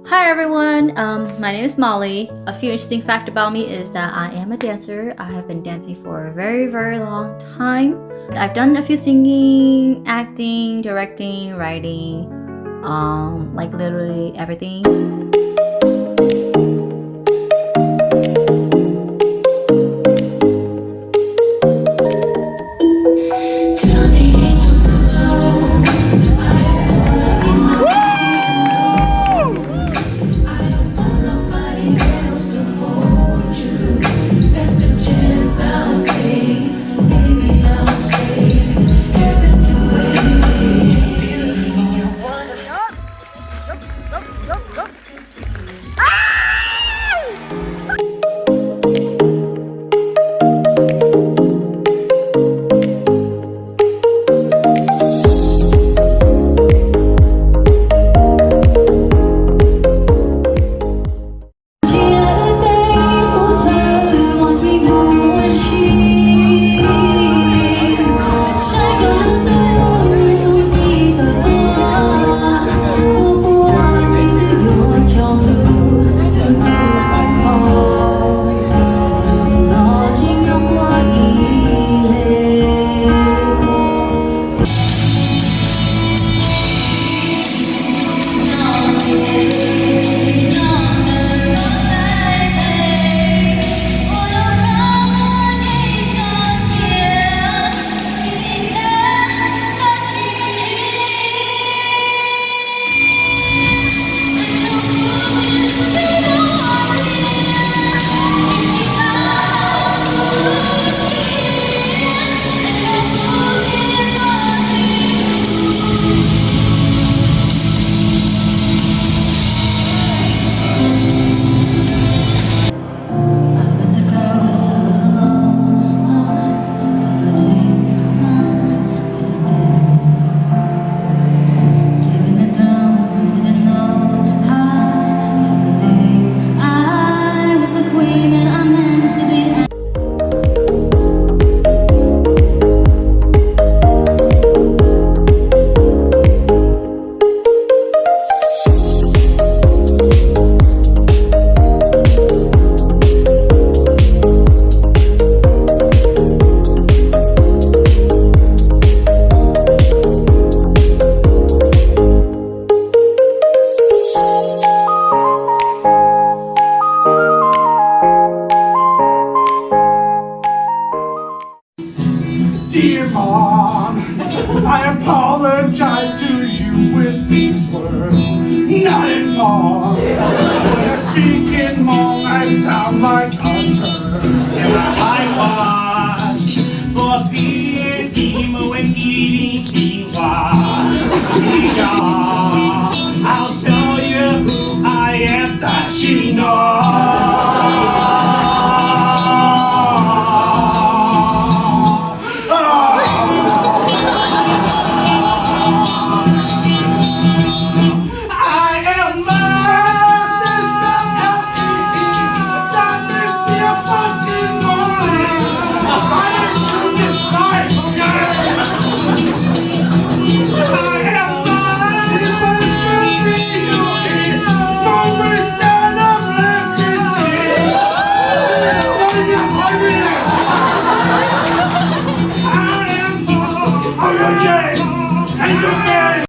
Hi everyone, my name is Molly. A few interesting fact about me is that I am a dancer. I have been dancing for a very long time. I've done a few singing, acting, directing, writing, like literally everything. Dear Mom, I apologize to you with these words. Not in Mom. When I speak in Mom, I sound like